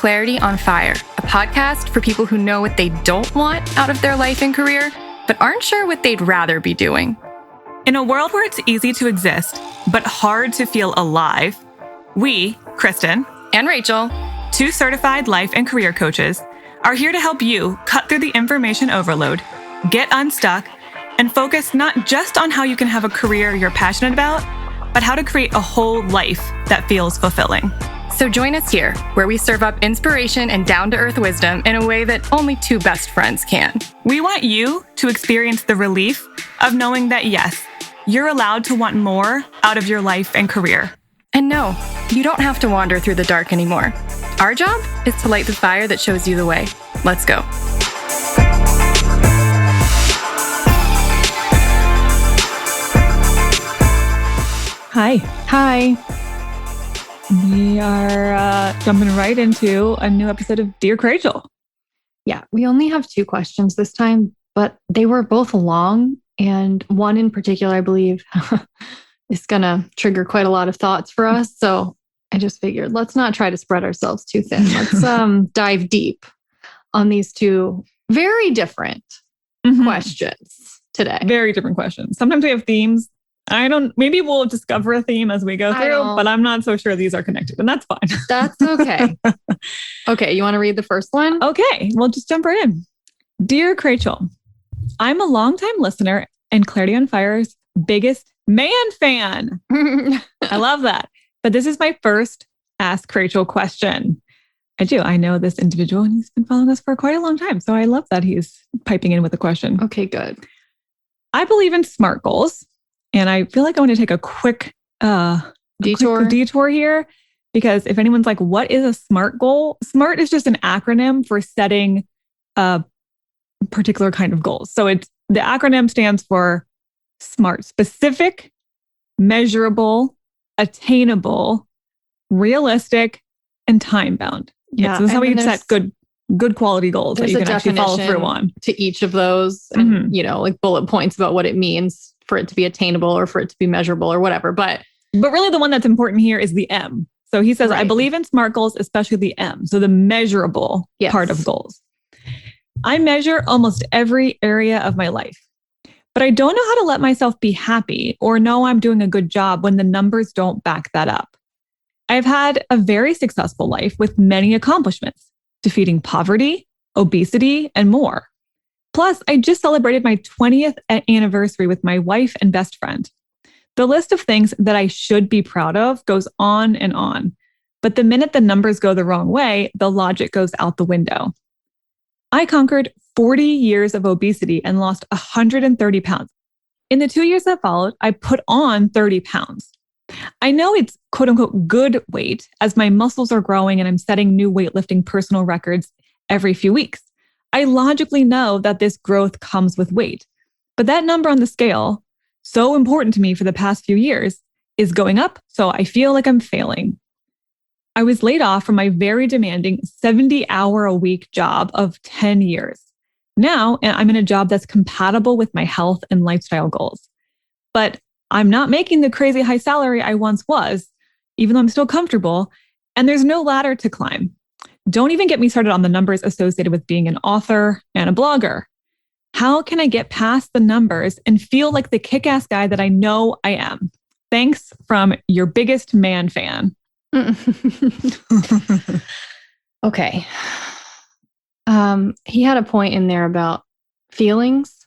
Clarity on Fire, a podcast for people who know what they don't want out of their life and career, but aren't sure what they'd rather be doing. In a world where it's easy to exist, but hard to feel alive, we, Kristen and Rachel, two certified life and career coaches, are here to help you cut through the information overload, get unstuck, and focus not just on how you can have a career you're passionate about, but how to create a whole life that feels fulfilling. So join us here, where we serve up inspiration and down-to-earth wisdom in a way that only two best friends can. We want you to experience the relief of knowing that, yes, you're allowed to want more out of your life and career. And no, you don't have to wander through the dark anymore. Our job is to light the fire that shows you the way. Let's go. Hi. Hi. We are jumping right into a new episode of Dear Krachel. Yeah, we only have two questions this time, but they were both long. And one in particular, I believe, is going to trigger quite a lot of thoughts for us. So I just figured, let's not try to spread ourselves too thin. Let's dive deep on these two very different questions today. Very different questions. Sometimes we have themes. Maybe we'll discover a theme as we go through, but I'm not so sure these are connected, and that's fine. That's okay. Okay, you want to read the first one? Okay, we'll just jump right in. Dear Krachel, I'm a longtime listener and Clarity on Fire's biggest man fan. I love that. But this is my first Ask Krachel question. I do. I know this individual and he's been following us for quite a long time. So I love that he's piping in with a question. Okay, good. I believe in SMART goals. And I feel like I want to take a quick detour here, because if anyone's like, what is a SMART goal? SMART is just an acronym for setting a particular kind of goals. So the acronym stands for SMART: specific, measurable, attainable, realistic, and time-bound. Yeah. So this is how we set good quality goals that you can actually follow through on. To each of those, and like bullet points about what it means for it to be attainable or for it to be measurable or whatever. But really the one that's important here is the M. So he says, right. I believe in SMART goals, especially the M. So the measurable part of goals. I measure almost every area of my life, but I don't know how to let myself be happy or know I'm doing a good job when the numbers don't back that up. I've had a very successful life with many accomplishments, defeating poverty, obesity, and more. Plus, I just celebrated my 20th anniversary with my wife and best friend. The list of things that I should be proud of goes on and on. But the minute the numbers go the wrong way, the logic goes out the window. I conquered 40 years of obesity and lost 130 pounds. In the 2 years that followed, I put on 30 pounds. I know it's quote unquote good weight as my muscles are growing and I'm setting new weightlifting personal records every few weeks. I logically know that this growth comes with weight, but that number on the scale, so important to me for the past few years, is going up, so I feel like I'm failing. I was laid off from my very demanding 70-hour-a-week job of 10 years. Now, I'm in a job that's compatible with my health and lifestyle goals, but I'm not making the crazy high salary I once was, even though I'm still comfortable, and there's no ladder to climb. Don't even get me started on the numbers associated with being an author and a blogger. How can I get past the numbers and feel like the kick-ass guy that I know I am? Thanks from your biggest man fan. Okay. He had a point in there about feelings.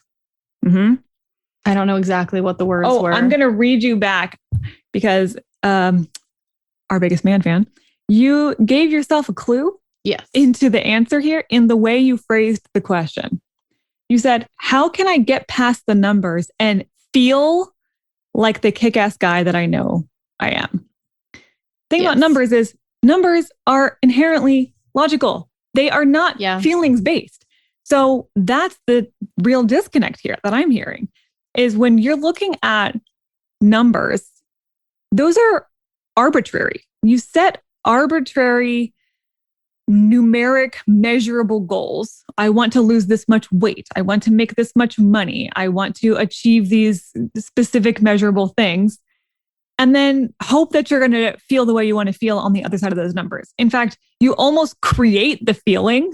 Mm-hmm. I don't know exactly what the words were. I'm going to read you back because our biggest man fan, you gave yourself a clue. Yes. Into the answer here in the way you phrased the question. You said, how can I get past the numbers and feel like the kick-ass guy that I know I am? Thing about numbers is numbers are inherently logical. They are not feelings based. So that's the real disconnect here that I'm hearing is when you're looking at numbers, those are arbitrary. You set arbitrary numeric measurable goals. I want to lose this much weight. I want to make this much money. I want to achieve these specific measurable things. and then hope that you're going to feel the way you want to feel on the other side of those numbers. In fact, you almost create the feeling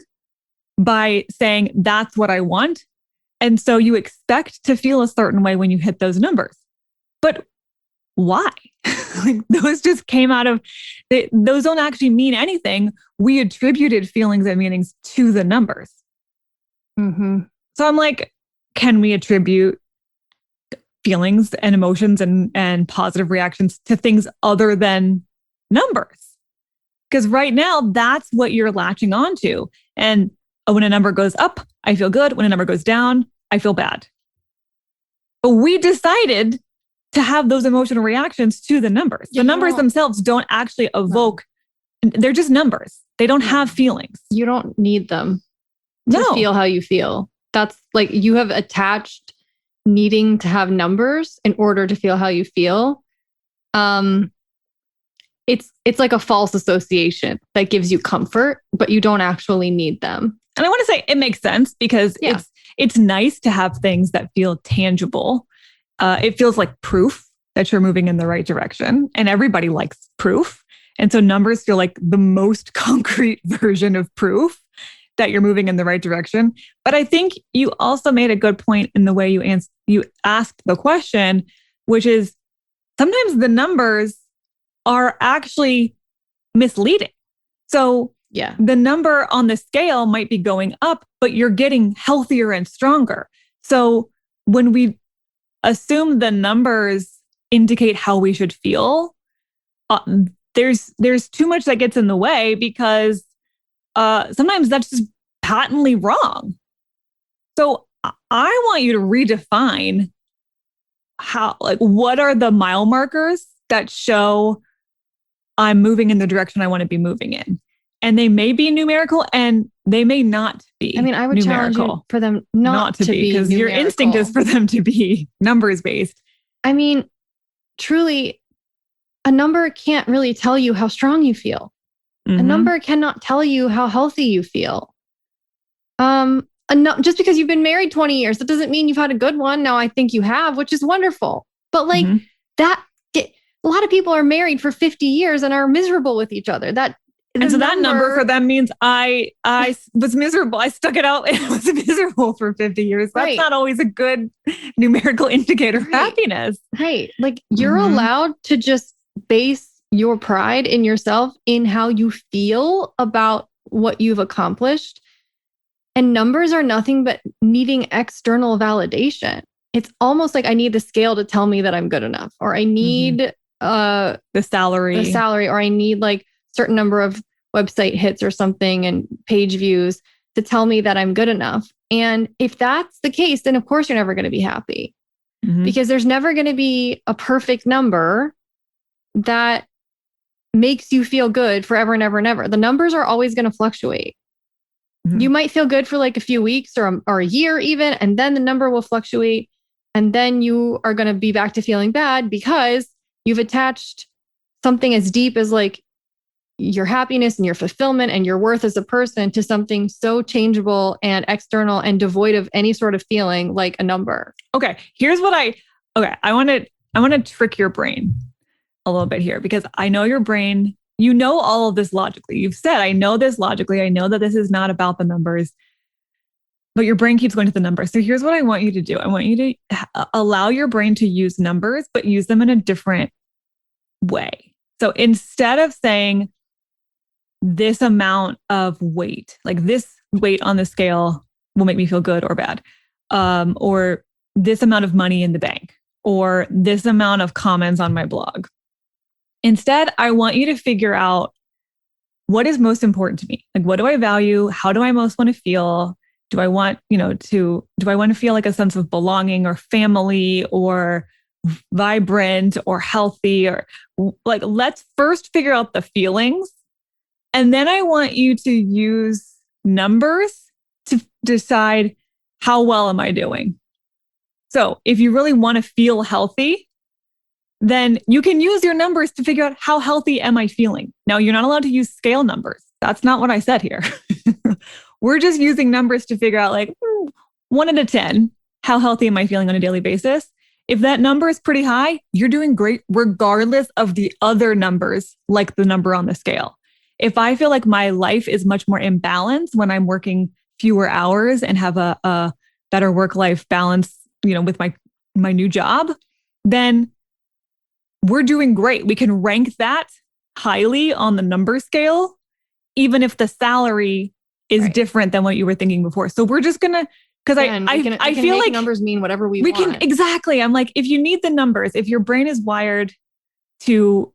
by saying, that's what I want. And so you expect to feel a certain way when you hit those numbers. But why? Like, those just came out of, those don't actually mean anything. We attributed feelings and meanings to the numbers. Mm-hmm. So I'm like, can we attribute feelings and emotions and positive reactions to things other than numbers? Because right now, that's what you're latching onto. And when a number goes up, I feel good. When a number goes down, I feel bad. But we decided to have those emotional reactions to the numbers. The numbers themselves don't actually evoke, they're just numbers. They don't have feelings. You don't need them to feel how you feel. That's like, you have attached needing to have numbers in order to feel how you feel. It's like a false association that gives you comfort, but you don't actually need them. And I want to say it makes sense because it's nice to have things that feel tangible. It feels like proof that you're moving in the right direction, and everybody likes proof. And so numbers feel like the most concrete version of proof that you're moving in the right direction. But I think you also made a good point in the way you asked the question, which is sometimes the numbers are actually misleading. So the number on the scale might be going up, but you're getting healthier and stronger. So when we assume the numbers indicate how we should feel, there's too much that gets in the way, because sometimes that's just patently wrong. So I want you to redefine what are the mile markers that show I'm moving in the direction I want to be moving in. And they may be numerical and they may not be. I mean, I would challenge you for them not to be, because your instinct is for them to be numbers based. I mean, truly, a number can't really tell you how strong you feel. Mm-hmm. A number cannot tell you how healthy you feel. Just because you've been married 20 years, that doesn't mean you've had a good one. Now, I think you have, which is wonderful. But like a lot of people are married for 50 years and are miserable with each other. That number for them means I was miserable. I stuck it out and was miserable for 50 years. That's not always a good numerical indicator of happiness. Right. Like, you're allowed to just base your pride in yourself in how you feel about what you've accomplished. And numbers are nothing but needing external validation. It's almost like I need the scale to tell me that I'm good enough, or I need the salary, or I need like certain number of website hits or something and page views to tell me that I'm good enough. And if that's the case, then of course you're never going to be happy, because there's never going to be a perfect number that makes you feel good forever and ever and ever. The numbers are always going to fluctuate. You might feel good for like a few weeks or a year even, and then the number will fluctuate. And then you are going to be back to feeling bad because you've attached something as deep as like your happiness and your fulfillment and your worth as a person to something so changeable and external and devoid of any sort of feeling, like a number. Okay. Here's what I want to trick your brain a little bit here, because I know your brain, you know all of this logically. You've said, I know this logically. I know that this is not about the numbers, but your brain keeps going to the numbers. So here's what I want you to do. I want you to allow your brain to use numbers, but use them in a different way. So instead of saying this amount of weight, like this weight on the scale will make me feel good or bad, or this amount of money in the bank, or this amount of comments on my blog. Instead, I want you to figure out what is most important to me. Like, what do I value? How do I most want to feel? Do I want, do I want to feel like a sense of belonging or family or vibrant or healthy? Or like, let's first figure out the feelings. And then I want you to use numbers to decide, how well am I doing? So if you really want to feel healthy, then you can use your numbers to figure out, how healthy am I feeling? Now, you're not allowed to use scale numbers. That's not what I said here. We're just using numbers to figure out, like, 1 out of 10, how healthy am I feeling on a daily basis? If that number is pretty high, you're doing great regardless of the other numbers, like the number on the scale. If I feel like my life is much more imbalanced when I'm working fewer hours and have a better work-life balance, with my new job, then we're doing great. We can rank that highly on the number scale, even if the salary is different than what you were thinking before. So we're just gonna, because I feel like numbers mean whatever we want. Can exactly. I'm like, if you need the numbers, if your brain is wired to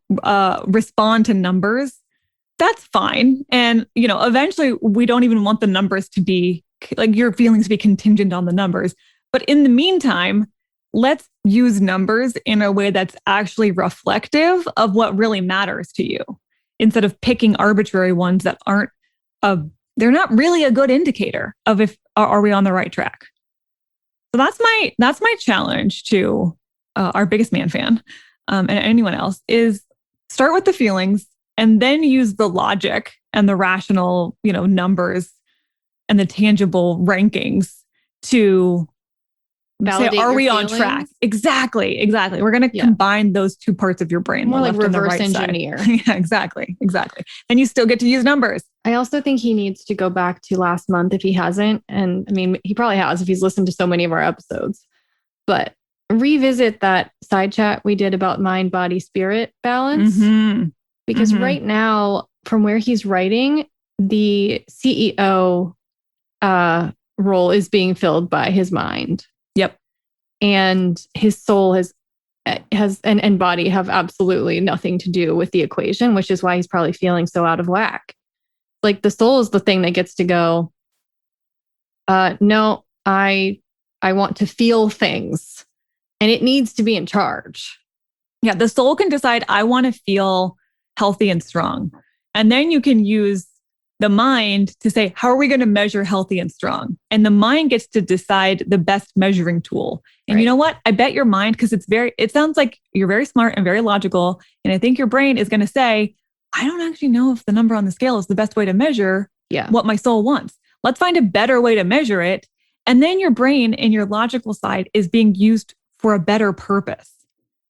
respond to numbers, that's fine. And eventually we don't even want the numbers to be like your feelings to be contingent on the numbers. But in the meantime, let's use numbers in a way that's actually reflective of what really matters to you, instead of picking arbitrary ones that aren't they're not really a good indicator of if are we on the right track. So that's my challenge to our biggest man fan and anyone else is start with the feelings and then use the logic and the rational, numbers and the tangible rankings to validate say, are we on track? Exactly. We're going to combine those two parts of your brain. More like reverse engineer. Yeah, exactly. And you still get to use numbers. I also think he needs to go back to last month if he hasn't. And I mean, he probably has if he's listened to so many of our episodes. But revisit that side chat we did about mind, body, spirit balance. Mm-hmm. Because right now, from where he's writing, the CEO role is being filled by his mind. Yep. And his soul has and body have absolutely nothing to do with the equation, which is why he's probably feeling so out of whack. Like the soul is the thing that gets to go, no, I want to feel things and it needs to be in charge. Yeah. The soul can decide, I want to feel healthy and strong. And then you can use the mind to say, how are we going to measure healthy and strong? And the mind gets to decide the best measuring tool. And you know what? I bet your mind, because it sounds like you're very smart and very logical. And I think your brain is going to say, I don't actually know if the number on the scale is the best way to measure what my soul wants. Let's find a better way to measure it. And then your brain and your logical side is being used for a better purpose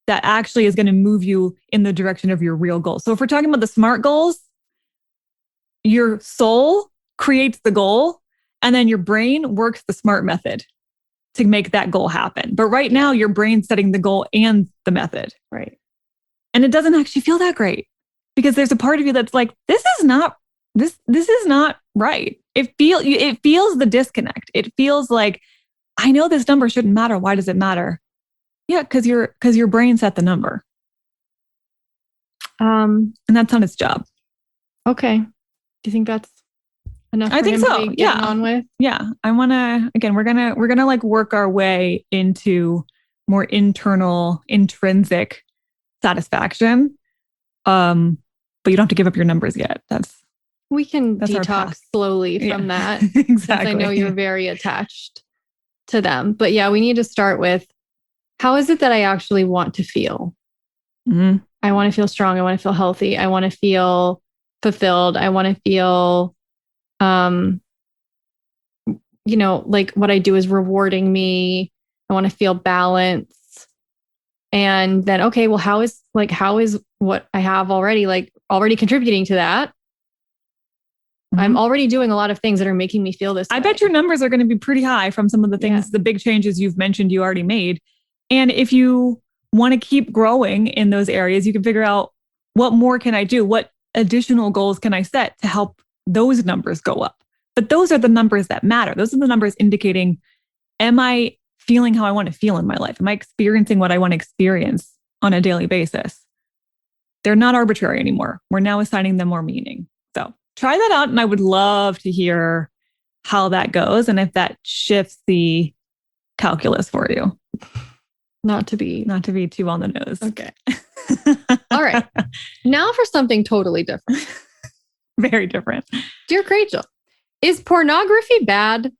that actually is going to move you in the direction of your real goals. So if we're talking about the SMART goals, your soul creates the goal and then your brain works the SMART method to make that goal happen. But right now your brain's setting the goal and the method. Right. And it doesn't actually feel that great because there's a part of you that's like, this is not right. It feels the disconnect. It feels like, I know this number shouldn't matter. Why does it matter? Yeah, because your brain set the number. And that's not its job. Okay. Do you think that's enough? I think so. Yeah. On with? Yeah. I want to, again, we're going to like work our way into more internal, intrinsic satisfaction. But you don't have to give up your numbers yet. We can detox slowly from that. Exactly. I know you're very attached to them, but yeah, we need to start with, how is it that I actually want to feel? Mm-hmm. I want to feel strong. I want to feel healthy. I want to feel fulfilled. I want to feel, like what I do is rewarding me. I want to feel balance. And then, okay, well, how is what I have already contributing to that? Mm-hmm. I'm already doing a lot of things that are making me feel this way. I bet your numbers are going to be pretty high from some of the things, the big changes you've mentioned you already made. And if you want to keep growing in those areas, you can figure out what more can I do? What additional goals can I set to help those numbers go up? But those are the numbers that matter. Those are the numbers indicating, am I feeling how I want to feel in my life? Am I experiencing what I want to experience on a daily basis? They're not arbitrary anymore. We're now assigning them more meaning. So try that out. And I would love to hear how that goes and if that shifts the calculus for you. Not to be too on the nose. Okay. All right. Now for something totally different. Very different. Dear Krachel, is pornography bad?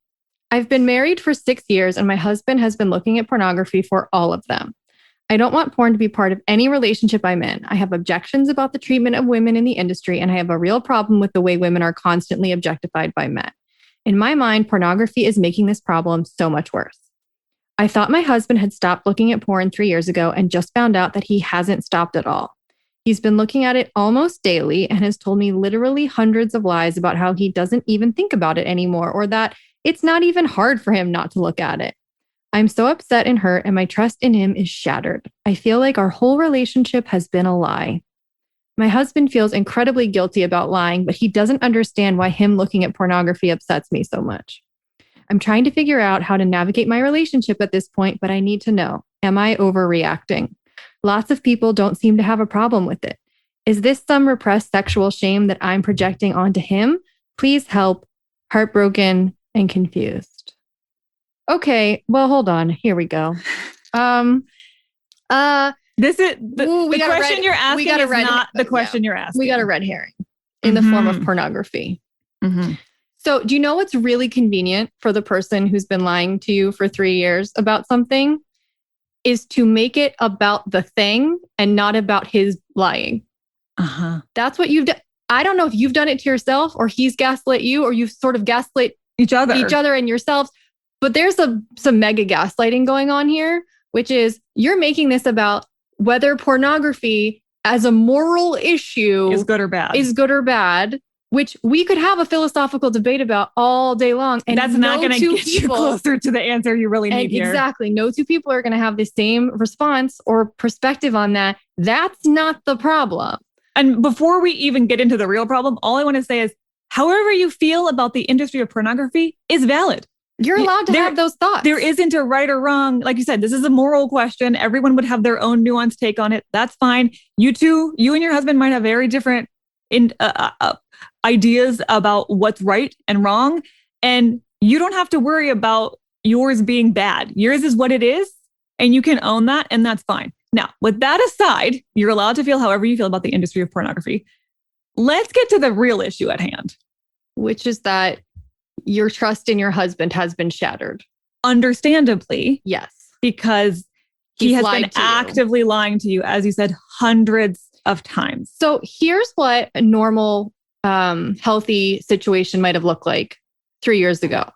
I've been married for 6 years and my husband has been looking at pornography for all of them. I don't want porn to be part of any relationship I'm in. I have objections about the treatment of women in the industry, and I have a real problem with the way women are constantly objectified by men. In my mind, pornography is making this problem so much worse. I thought my husband had stopped looking at porn 3 years ago and just found out that he hasn't stopped at all. He's been looking at it almost daily and has told me literally hundreds of lies about how he doesn't even think about it anymore or that it's not even hard for him not to look at it. I'm so upset and hurt, and my trust in him is shattered. I feel like our whole relationship has been a lie. My husband feels incredibly guilty about lying, but he doesn't understand why him looking at pornography upsets me so much. I'm trying to figure out how to navigate my relationship at this point, but I need to know, am I overreacting? Lots of people don't seem to have a problem with it. Is this some repressed sexual shame that I'm projecting onto him? Please help. Heartbroken and confused. Okay, well, hold on. Here we go. This is the question you're asking is not the question you're asking. We got a red herring in the form of pornography. So do you know what's really convenient for the person who's been lying to you for 3 years about something is to make it about the thing and not about his lying. That's what you've done. I don't know if you've done it to yourself or he's gaslit you or you've sort of gaslit each other and yourselves. But there's some mega gaslighting going on here, which is you're making this about whether pornography as a moral issue is good or bad, which we could have a philosophical debate about all day long. And that's not going to get you closer to the answer you really need here. Exactly. No two people are going to have the same response or perspective on that. That's not the problem. And before we even get into the real problem, all I want to say is, however you feel about the industry of pornography is valid. You're allowed to have those thoughts. There isn't a right or wrong. Like you said, this is a moral question. Everyone would have their own nuanced take on it. That's fine. You and your husband might have very different ideas about what's right and wrong. And you don't have to worry about yours being bad. Yours is what it is. And you can own that. And that's fine. Now, with that aside, you're allowed to feel however you feel about the industry of pornography. Let's get to the real issue at hand. Which is that your trust in your husband has been shattered. Understandably. Yes. Because he has been actively lying to you, as you said, hundreds of times. So here's what a normal, healthy situation might have looked like 3 years ago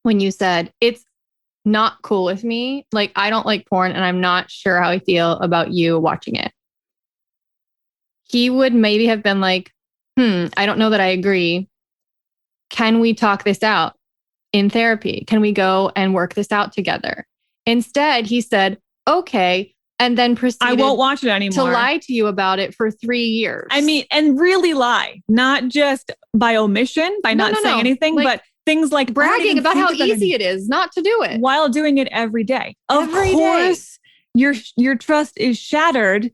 when you said, it's not cool with me. Like, I don't like porn and I'm not sure how I feel about you watching it. He would maybe have been like, I don't know that I agree. Can we talk this out in therapy? Can we go and work this out together? Instead, he said, okay, and then proceeded I won't watch it anymore. To lie to you about it for 3 years. I mean, and really lie, not just by omission, by not saying anything, but things like bragging about how easy it is not to do it while doing it every day. Of course, your trust is shattered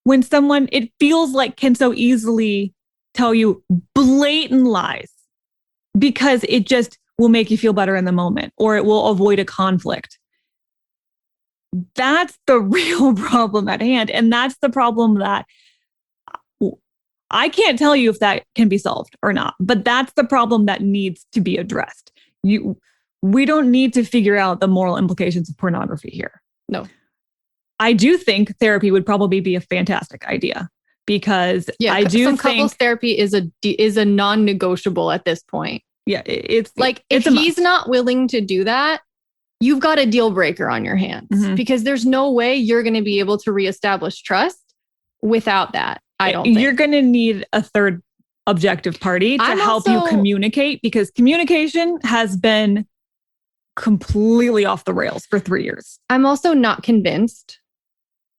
when someone, it feels like, can so easily tell you blatant lies because it just will make you feel better in the moment or it will avoid a conflict. That's the real problem at hand. And that's the problem that I can't tell you if that can be solved or not, but that's the problem that needs to be addressed. We don't need to figure out the moral implications of pornography here. No. I do think therapy would probably be a fantastic idea because I do think couples therapy is a non-negotiable at this point. Yeah, it's like if he's not willing to do that, you've got a deal breaker on your hands because there's no way you're going to be able to reestablish trust without that. I don't think. You're going to need a third objective party to help you communicate because communication has been completely off the rails for 3 years. I'm also not convinced.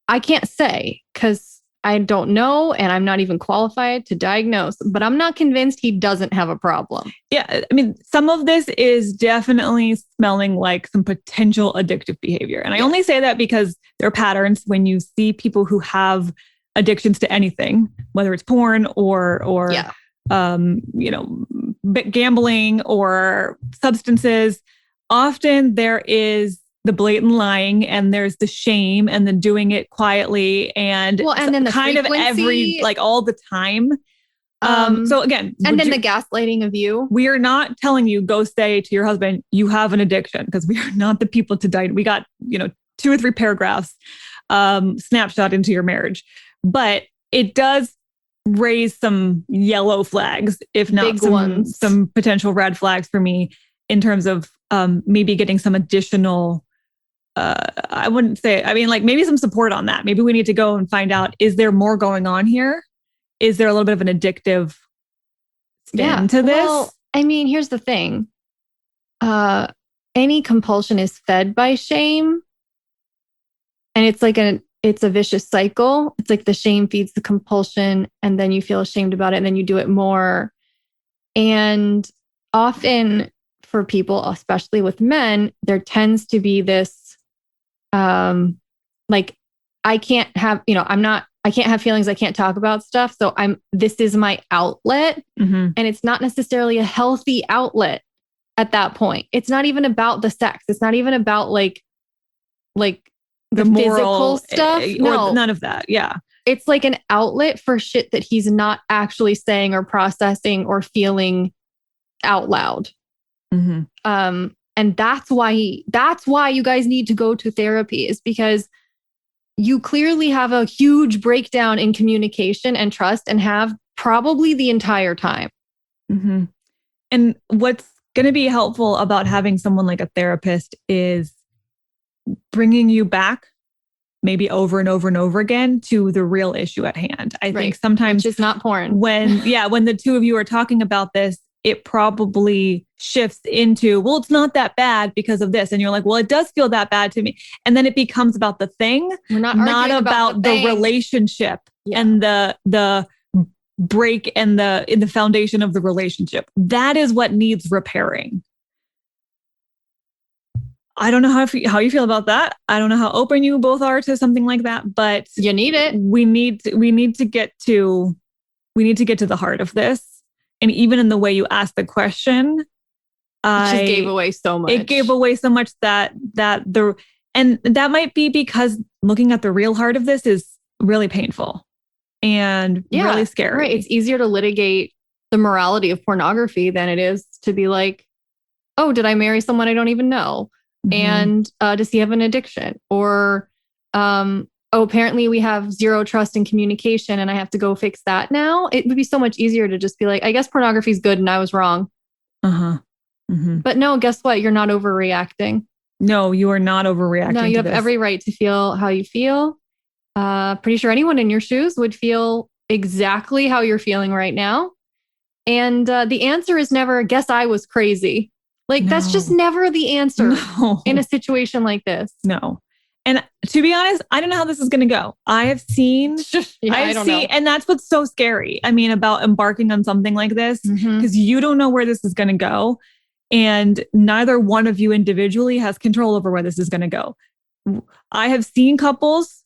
I can't say because I don't know and I'm not even qualified to diagnose, but I'm not convinced he doesn't have a problem. Yeah. I mean, some of this is definitely smelling like some potential addictive behavior. And I only say that because there are patterns when you see people who have addictions to anything, whether it's porn or gambling or substances. Often there is the blatant lying and there's the shame and then doing it quietly and then the kind frequency. of all the time. So again, and then the gaslighting of you. We are not telling you go say to your husband, you have an addiction because we are not the people to die. We got, 2 or 3 paragraphs snapshot into your marriage. But it does raise some yellow flags, if not some potential red flags for me in terms of maybe getting some additional I wouldn't say, I mean, like maybe some support on that. Maybe we need to go and find out, is there more going on here? Is there a little bit of an addictive spin to this? Well, I mean, here's the thing. Any compulsion is fed by shame. And it's like it's a vicious cycle. It's like the shame feeds the compulsion, and then you feel ashamed about it, and then you do it more. And often for people, especially with men, there tends to be this, like, I can't have feelings. I can't talk about stuff. So this is my outlet. Mm-hmm. And it's not necessarily a healthy outlet at that point. It's not even about the sex. It's not even about like the moral physical stuff. No, none of that. Yeah. It's like an outlet for shit that he's not actually saying or processing or feeling out loud. Mm-hmm. And that's why you guys need to go to therapy, is because you clearly have a huge breakdown in communication and trust, and have probably the entire time. Mm-hmm. And what's going to be helpful about having someone like a therapist is bringing you back maybe over and over and over again to the real issue at hand. I think sometimes, which is not porn. When the two of you are talking about this, it probably shifts into, well, it's not that bad because of this. And you're like, well, it does feel that bad to me. And then it becomes about the thing, We're not about the relationship and the break and in the foundation of the relationship. That is what needs repairing. I don't know how you feel about that. I don't know how open you both are to something like that, but you need it. We need to get to the heart of this. And even in the way you asked the question, it just gave away so much. It gave away so much and that might be because looking at the real heart of this is really painful and really scary. Right. It's easier to litigate the morality of pornography than it is to be like, oh, did I marry someone I don't even know? Mm-hmm. And does he have an addiction? Or, apparently we have zero trust in communication and I have to go fix that now. It would be so much easier to just be like, I guess pornography is good and I was wrong. Uh-huh. Mm-hmm. But no, guess what? You're not overreacting. No, you are not overreacting. No, you have every right to feel how you feel. Pretty sure anyone in your shoes would feel exactly how you're feeling right now. And the answer is never, guess I was crazy. That's just never the answer in a situation like this. No. And to be honest, I don't know how this is going to go. I have seen, and that's what's so scary. I mean, about embarking on something like this, because you don't know where this is going to go. And neither one of you individually has control over where this is going to go. I have seen couples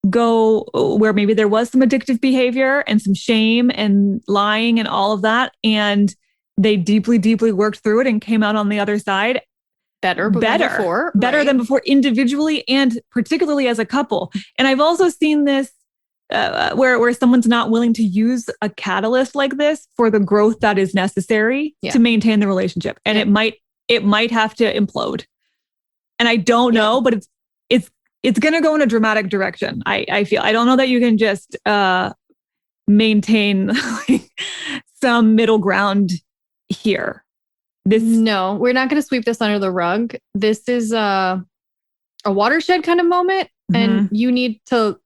go where maybe there was some addictive behavior and some shame and lying and all of that. And they deeply, deeply worked through it and came out on the other side better than before, individually and particularly as a couple. And I've also seen this where someone's not willing to use a catalyst like this for the growth that is necessary to maintain the relationship, and it might have to implode. And I don't know, but it's going to go in a dramatic direction. I feel. I don't know that you can just maintain some middle ground here. No, we're not going to sweep this under the rug. This is a watershed kind of moment. And you need to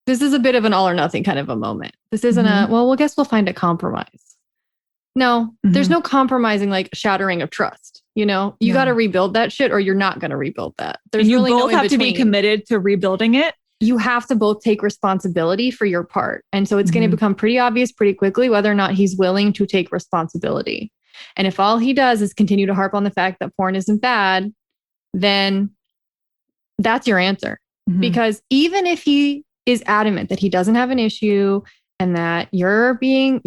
this is a bit of an all or nothing kind of a moment. This isn't I guess we'll find a compromise. No, there's no compromising, shattering of trust. You got to rebuild that shit or you're not going to rebuild that. There's you really both have to be committed to rebuilding it. You have to both take responsibility for your part. And so it's going to become pretty obvious pretty quickly whether or not he's willing to take responsibility. And if all he does is continue to harp on the fact that porn isn't bad, then that's your answer. Because even if he is adamant that he doesn't have an issue and that you're blowing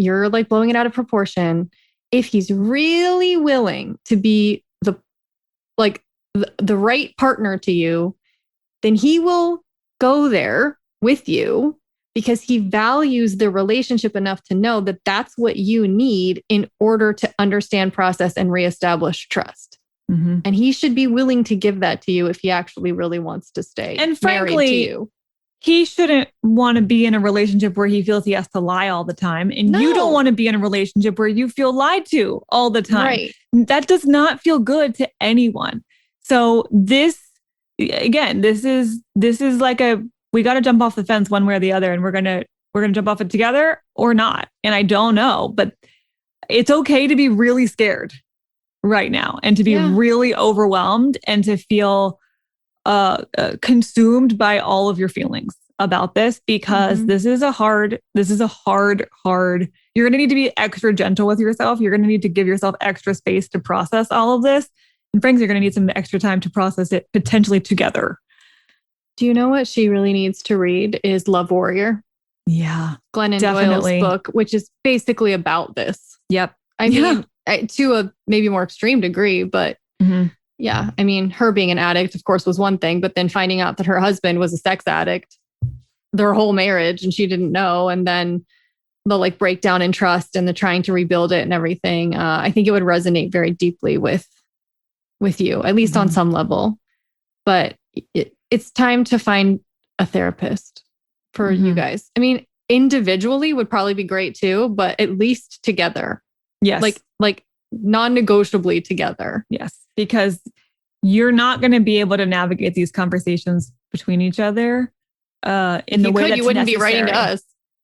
it out of proportion, if he's really willing to be the right partner to you, then he will go there with you because he values the relationship enough to know that that's what you need in order to understand, process, and reestablish trust. And he should be willing to give that to you if he actually really wants to stay and frankly, married to you. He shouldn't want to be in a relationship where he feels he has to lie all the time. And you don't want to be in a relationship where you feel lied to all the time. Right. That does not feel good to anyone. So again, this is like we got to jump off the fence one way or the other, and we're going to jump off it together or not. And I don't know, but it's okay to be really scared right now and to be really overwhelmed and to feel consumed by all of your feelings about this, because this is a hard, you're going to need to be extra gentle with yourself. You're going to need to give yourself extra space to process all of this. And frankly, you're going to need some extra time to process it potentially together. Do you know what she really needs to read is Love Warrior? Yeah. Glennon Doyle's book, which is basically about this. Yep. I mean, to a maybe more extreme degree, but yeah, I mean, her being an addict, of course, was one thing, but then finding out that her husband was a sex addict, their whole marriage, and she didn't know. And then the like breakdown in trust and the trying to rebuild it and everything. I think it would resonate very deeply with you, at least on some level. But it's time to find a therapist for you guys. I mean, individually would probably be great too, but at least together. Yes. Like non-negotiably together. Yes. Because you're not going to be able to navigate these conversations between each other in the way that you wouldn't be writing to us.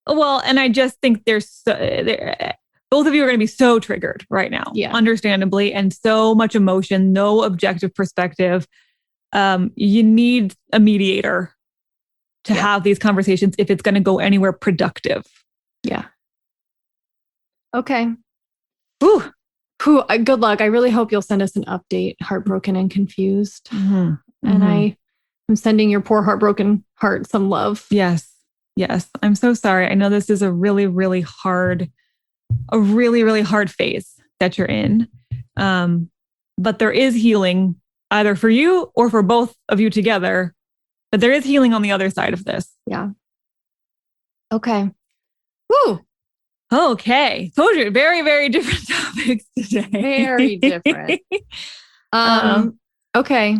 Well, and I just think both of you are going to be so triggered right now, understandably, and so much emotion, no objective perspective. You need a mediator to have these conversations if it's going to go anywhere productive. Yeah. Okay. Ooh. Good luck. I really hope you'll send us an update, Heartbroken and Confused. And I am sending your poor heartbroken heart some love. Yes. Yes. I'm so sorry. I know this is a really, really hard phase that you're in. But there is healing either for you or for both of you together. But there is healing on the other side of this. Yeah. Okay. Woo. Okay. Told you, very, very different topics today. Very different. Okay.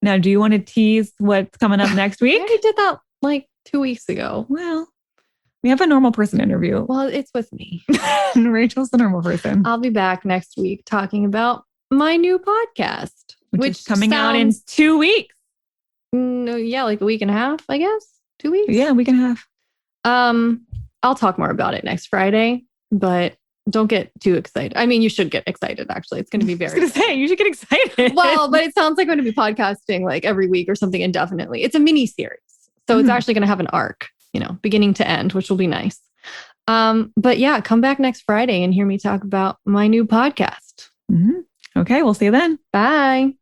Now, do you want to tease what's coming up next week? I already did that like 2 weeks ago. Well, we have a normal person interview. Well, it's with me. Rachel's the normal person. I'll be back next week talking about my new podcast, which is coming out in 2 weeks. No, yeah, like a week and a half, I guess. 2 weeks. Yeah, a week and a half. I'll talk more about it next Friday, but don't get too excited. I mean, you should get excited, actually. It's going to be very... I was going to say, you should get excited. Well, but it sounds like I'm going to be podcasting like every week or something indefinitely. It's a mini series. So it's actually going to have an arc, beginning to end, which will be nice. But yeah, come back next Friday and hear me talk about my new podcast. Okay, we'll see you then. Bye.